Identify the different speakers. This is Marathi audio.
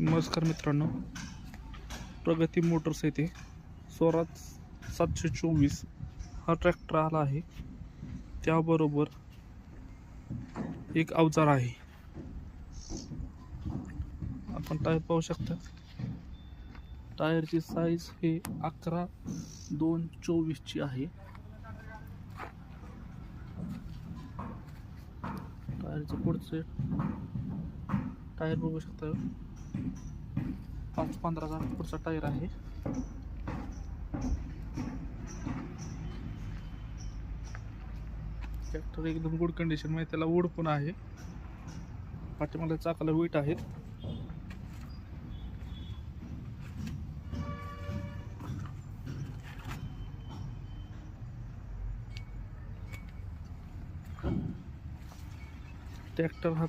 Speaker 1: नमस्कार मित्रांनो, प्रगती मोटर्स येथे स्वराज 724 हा ट्रॅक्टर आला आहे. त्याबरोबर एक अवजार आहे. आपण टायर पाहू शकता. टायरची साईज हे 11/2/24 ची आहे. टायरचं पुढचे टायर बघू शकता. 5-15चा पुढचा टायर आहे. ट्रॅक्टर एकदम गुड कंडिशन मध्ये, त्याला वूड पण आहे. पाठीमागल्या चाकाला वीट आहेत. ट्रॅक्टर हा